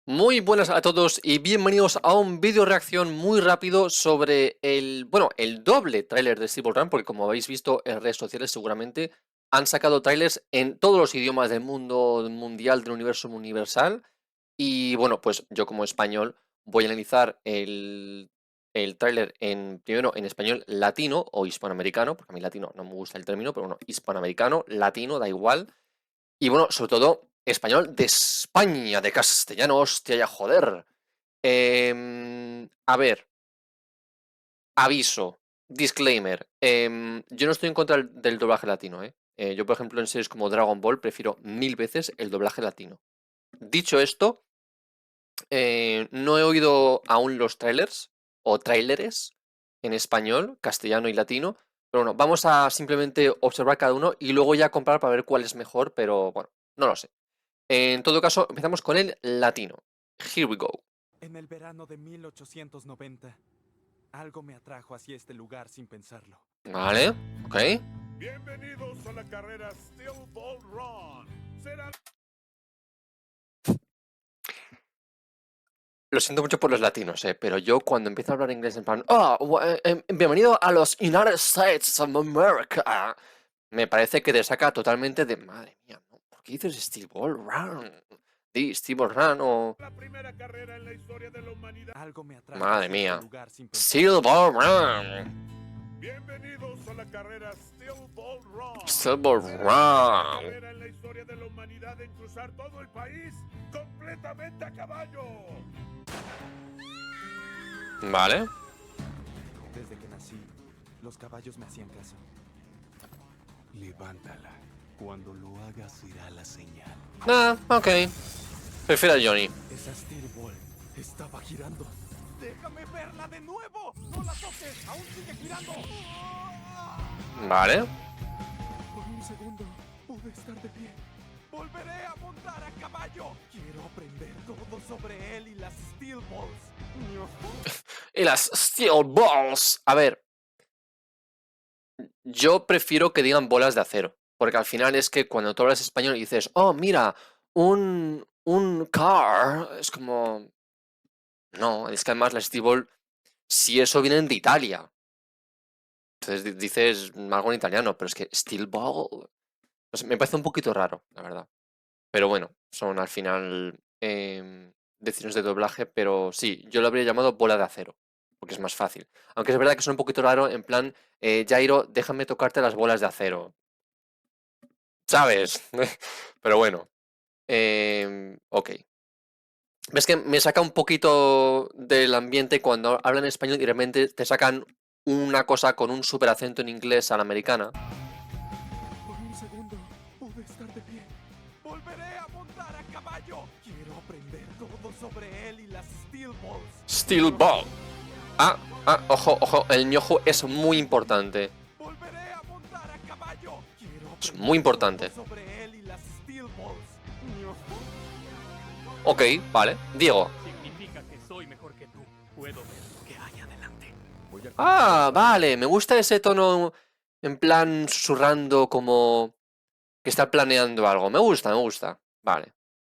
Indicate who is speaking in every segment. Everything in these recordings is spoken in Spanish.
Speaker 1: Muy buenas a todos y bienvenidos a un vídeo reacción muy rápido sobre el doble tráiler de Steel Run, porque como habéis visto en redes sociales seguramente han sacado trailers en todos los idiomas del mundo mundial, del universo universal. Y bueno, pues yo como español voy a analizar el tráiler primero en español latino o hispanoamericano, porque a mí latino no me gusta el término, pero bueno, hispanoamericano, latino, da igual. Y bueno, sobre todo, español de España, de castellano, hostia, ya joder. A ver, aviso, disclaimer. Yo no estoy en contra del doblaje latino, ¿eh? Yo, por ejemplo, en series como Dragon Ball prefiero 1000 veces el doblaje latino. Dicho esto, no he oído aún los trailers o tráileres en español, castellano y latino. Pero bueno, vamos a simplemente observar cada uno y luego ya comparar para ver cuál es mejor, pero bueno, no lo sé. En todo caso, empezamos con el latino. Here we go.
Speaker 2: En el verano de 1890, algo me atrajo hacia este lugar sin pensarlo.
Speaker 1: Vale, ok.
Speaker 3: Bienvenidos a la carrera Steel Ball Run. Será
Speaker 1: Lo siento mucho por los latinos, pero yo cuando empiezo a hablar inglés en plan, bienvenido a los United States of America, me parece que te saca totalmente de, madre mía, ¿no? ¿Por qué dices Steel Ball Run? Di Steel Ball Run o,
Speaker 3: la primera carrera en la historia de la humanidad.
Speaker 2: Algo me atrajo
Speaker 1: madre
Speaker 2: hacia este
Speaker 1: mía,
Speaker 2: lugar sin
Speaker 1: Steel
Speaker 2: pensarlo.
Speaker 1: Ball Run,
Speaker 3: Bienvenidos a la carrera Steel Ball Run.
Speaker 1: Steel Ball
Speaker 3: Será la primera
Speaker 1: Run.
Speaker 3: carrera en la historia de la humanidad en cruzar todo el país completamente a caballo.
Speaker 1: Vale,
Speaker 2: Desde que nací, los caballos me hacían caso.
Speaker 4: Levántala. Cuando lo hagas será la señal.
Speaker 1: ok. Prefiero a Johnny.
Speaker 2: Esa Steel Ball estaba girando. ¡Déjame verla de nuevo! ¡No la toques! ¡Aún sigue girando!
Speaker 1: Vale.
Speaker 2: Por un segundo pude estar de pie. ¡Volveré a montar a caballo! Quiero aprender todo sobre él y las Steel Balls.
Speaker 1: Y las Steel Balls. A ver, yo prefiero que digan bolas de acero. Porque al final es que cuando tú hablas español y dices, oh, mira, un car. Es como. No, es que además la Steel Ball, si eso vienen de Italia. Entonces dices algo en italiano, pero es que Steel Ball. No sé, me parece un poquito raro, la verdad. Pero bueno, son al final decisiones de doblaje, pero sí, yo lo habría llamado bola de acero, porque es más fácil. Aunque es verdad que son un poquito raro, en plan, Jairo, déjame tocarte las bolas de acero, ¿sabes? Pero bueno, ok. ¿Ves que me saca un poquito del ambiente cuando hablan español y realmente te sacan una cosa con un super acento en inglés a la americana?
Speaker 2: Por un segundo pude estar de pie. ¡Volveré a montar a caballo! Quiero aprender todo sobre él y las Steel Balls.
Speaker 1: Steel Ball. Ojo, ojo, el ñojo es muy importante.
Speaker 2: ¡Volveré a montar a caballo! Quiero
Speaker 1: Es
Speaker 2: aprender
Speaker 1: muy importante.
Speaker 2: todo sobre él y las Steel Balls.
Speaker 1: Ok, vale. Diego.
Speaker 5: Significa que soy mejor que tú. Puedo ver lo que hay adelante.
Speaker 1: Vale, me gusta ese tono en plan susurrando como que está planeando algo. Me gusta, me gusta. Vale.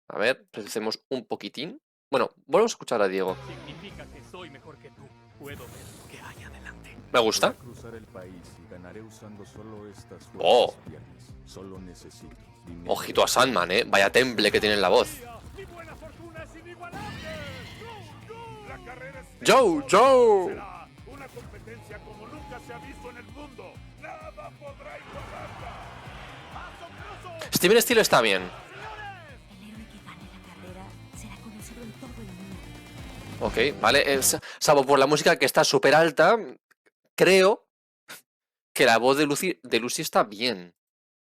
Speaker 1: A ver, reducemos un poquitín. Bueno, volvemos a escuchar a Diego.
Speaker 5: Significa que soy mejor que tú. Puedo ver lo que hay adelante.
Speaker 1: Me
Speaker 4: Voy
Speaker 1: gusta.
Speaker 4: a cruzar el país y ganaré usando solo estas
Speaker 1: Oh.
Speaker 4: fuerzas piernas. Solo necesito dinero.
Speaker 1: Ojito a Sandman, Vaya temple que tiene en la voz.
Speaker 3: Mi buena fortuna es inigualable. ¡Go! La carrera Steel
Speaker 1: Joe,
Speaker 3: Ball
Speaker 1: Joe.
Speaker 3: será una competencia como nunca se ha visto en el mundo. Nada podrá igualarla. ¡Asombroso!
Speaker 1: Steven Steele está bien.
Speaker 6: El héroe que gane la carrera será conocido en todo el mundo.
Speaker 1: Ok, vale. Salvo por la música que está súper alta, creo que la voz de Lucy está bien.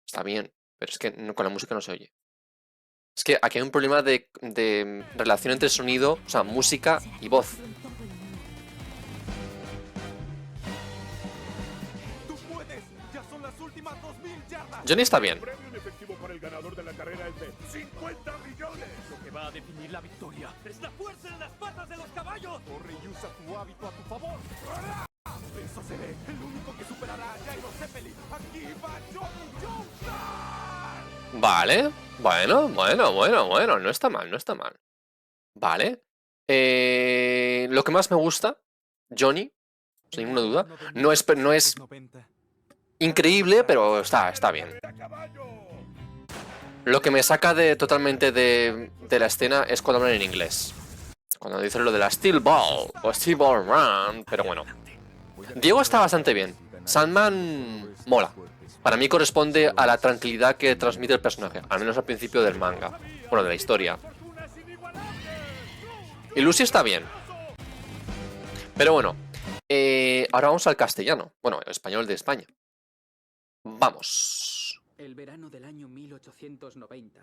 Speaker 1: Está bien. Pero es que con la música no se oye. Es que aquí hay un problema de relación entre sonido, o sea, música
Speaker 6: Será
Speaker 1: y voz.
Speaker 6: conocido en todo el mundo.
Speaker 2: ¡Tú puedes! ¡Ya son las últimas 2000 yardas!
Speaker 1: Johnny está
Speaker 3: El
Speaker 1: bien.
Speaker 3: premio en efectivo para el ganador de la carrera es de 50 millones.
Speaker 5: Lo que va a definir la victoria es la fuerza en las patas de los caballos.
Speaker 2: Corre y usa tu hábito a tu favor. Eso seré el único que superará a Jairo Zeppelin. Aquí va Johnny Johnson.
Speaker 1: Vale. Bueno. No está mal, no está mal. Vale. Lo que más me gusta, Johnny, sin ninguna duda, no es
Speaker 2: 90.
Speaker 1: increíble, pero está bien.
Speaker 3: ¡A caballo!
Speaker 1: Lo que me saca totalmente de la escena es cuando hablan en inglés. Cuando dicen lo de la Steel Ball o Steel Ball Run, pero bueno. Diego está bastante bien. Sandman mola. Para mí corresponde a la tranquilidad que transmite el personaje, al menos al principio del manga. Bueno, de la historia.
Speaker 3: ¡Fortuna es inigualable!
Speaker 1: Y Lucy está bien. Pero bueno, ahora vamos al castellano. Bueno, el español de España. Vamos.
Speaker 5: El verano del año 1890.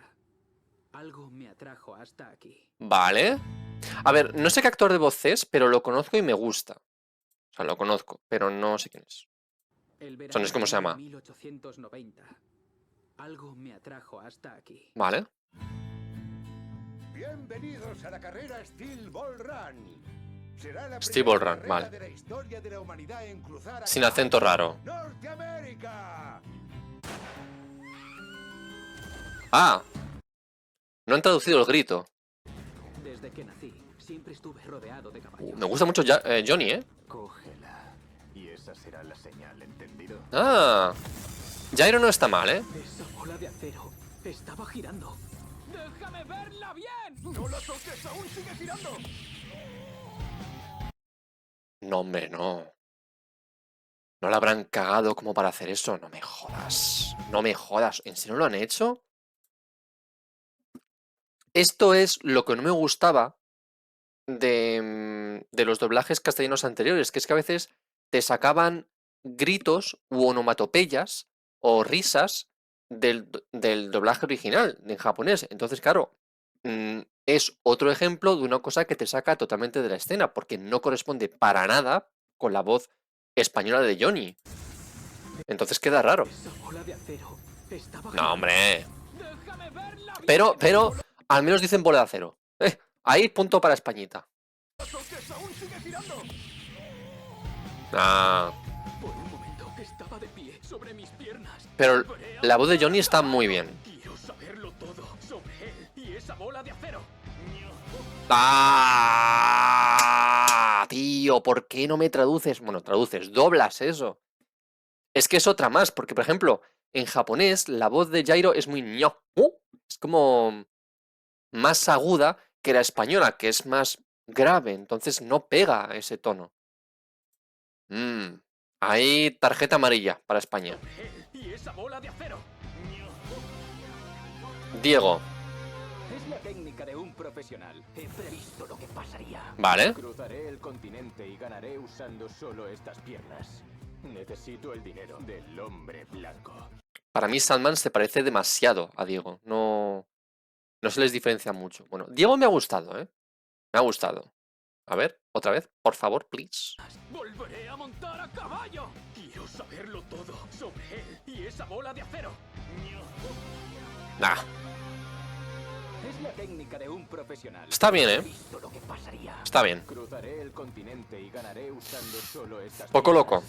Speaker 5: Algo me atrajo hasta aquí.
Speaker 1: Vale. A ver, no sé qué actor de voz es, pero lo conozco y me gusta. O sea, lo conozco, pero no sé quién es.
Speaker 5: El
Speaker 1: O sea, no sé cómo se
Speaker 5: del
Speaker 1: llama.
Speaker 5: año 1890. Algo me atrajo hasta aquí.
Speaker 1: Vale.
Speaker 7: Bienvenidos a la carrera Steel Ball Run. Será la
Speaker 1: Steel
Speaker 7: primera
Speaker 1: Ball Run,
Speaker 7: carrera
Speaker 1: vale.
Speaker 7: de la historia de la humanidad en cruzar a
Speaker 1: Sin
Speaker 7: caballo
Speaker 1: acento raro.
Speaker 7: Norteamérica.
Speaker 1: Ah. No han traducido el grito.
Speaker 5: Desde que nací, siempre estuve rodeado de caballos.
Speaker 1: Me gusta mucho Johnny, ¿eh?
Speaker 4: Cógela. Y esa será la señal, ¿entendido?
Speaker 1: Ah. Jairo no está mal, ¿eh?
Speaker 5: Esa bola de acero estaba girando. ¡Déjame verla bien! ¡No la toques! ¡Aún sigue girando!
Speaker 1: No, hombre, no. ¿No la habrán cagado como para hacer eso? No me jodas. No me jodas. ¿En serio lo han hecho? Esto es lo que no me gustaba de los doblajes castellanos anteriores, que es que a veces te sacaban gritos u onomatopeyas o risas del doblaje original en japonés. Entonces, claro, es otro ejemplo de una cosa que te saca totalmente de la escena, porque no corresponde para nada con la voz española de Johnny. Entonces queda raro.
Speaker 5: Esa bola de acero estaba
Speaker 1: No,
Speaker 5: girando.
Speaker 1: hombre.
Speaker 5: ¡Déjame verla bien!
Speaker 1: Pero, al menos dicen bola de acero. Ahí punto para Españita.
Speaker 5: ¡No la toques! ¡Aún sigue girando!
Speaker 1: Ah,
Speaker 5: Por un momento estaba de pie sobre mis piernas.
Speaker 1: pero
Speaker 5: Volveré a
Speaker 1: la voz de
Speaker 5: montar
Speaker 1: Johnny
Speaker 5: a
Speaker 1: está muy
Speaker 5: caballo.
Speaker 1: bien.
Speaker 5: Quiero saberlo todo sobre él y esa bola de acero.
Speaker 1: ¡Ah! Tío, ¿por qué no me traduces? Bueno, traduces, doblas eso. Es que es otra más, porque por ejemplo, en japonés la voz de Jairo es muy ño. Es como más aguda que la española, que es más grave, entonces no pega ese tono. Ahí tarjeta amarilla para España.
Speaker 5: Él y esa bola de acero.
Speaker 1: Diego,
Speaker 5: Es la técnica de un profesional. He previsto lo que pasaría.
Speaker 1: vale.
Speaker 4: Cruzaré el continente y ganaré usando solo estas piernas. Necesito el dinero del hombre blanco.
Speaker 1: Para mí Sandman se parece demasiado a Diego. No se les diferencia mucho. Bueno, Diego me ha gustado, ¿eh? Me ha gustado. A ver, otra vez, por favor, please.
Speaker 5: Volveré a montar a caballo. Quiero saberlo todo sobre él y esa bola de acero.
Speaker 1: Nah,
Speaker 5: Es la técnica de un profesional.
Speaker 1: está bien,
Speaker 5: He
Speaker 1: ¿eh?
Speaker 5: visto lo que pasaría.
Speaker 1: Está bien.
Speaker 4: Cruzaré el continente y ganaré usando solo estas
Speaker 1: Poco
Speaker 4: piernas.
Speaker 1: loco.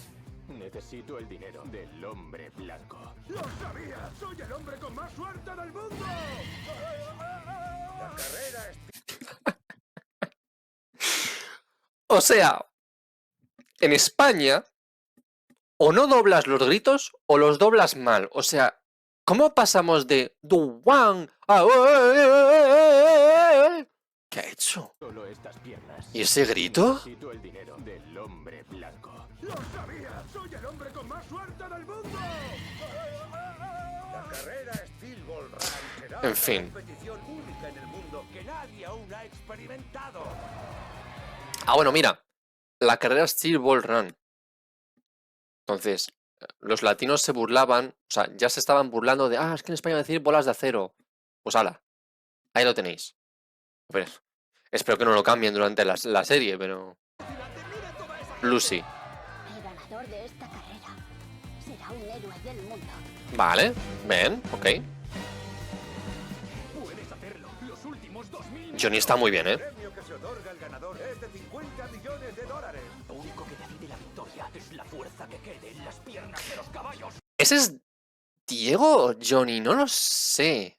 Speaker 4: Necesito el dinero del hombre blanco.
Speaker 3: ¡Lo sabía! ¡Soy el hombre con más suerte del mundo!
Speaker 7: La carrera
Speaker 1: O sea, en España, o no doblas los gritos o los doblas mal. O sea, ¿cómo pasamos de Duan a... ¿Qué ha hecho?
Speaker 4: Solo estas piernas.
Speaker 1: ¿Y ese grito?
Speaker 4: Necesito el dinero del hombre blanco.
Speaker 3: ¡Lo sabía! ¡Soy el hombre con más suerte del mundo!
Speaker 7: La carrera Steel Ball Run será
Speaker 1: En
Speaker 7: una
Speaker 1: fin.
Speaker 7: competición única en el mundo que nadie aún ha experimentado.
Speaker 1: Ah, bueno, mira. La carrera Steel Ball Run. Entonces, los latinos se burlaban, o sea, ya se estaban burlando de, es que en España decir bolas de acero. Pues ala, ahí lo tenéis. A ver, espero que no lo cambien durante la serie, pero... Lucy.
Speaker 6: El ganador de esta carrera será un héroe del mundo.
Speaker 1: Vale, ven, ok.
Speaker 5: Puedes hacerlo. Los últimos 2000.
Speaker 1: Johnny está muy bien,
Speaker 7: El
Speaker 1: ¿eh?
Speaker 7: premio que se otorga al ganador es de $50 millones.
Speaker 5: Lo único que decide la victoria es la fuerza que quede en las piernas de los caballos.
Speaker 1: ¿Ese es Diego o Johnny? No lo sé.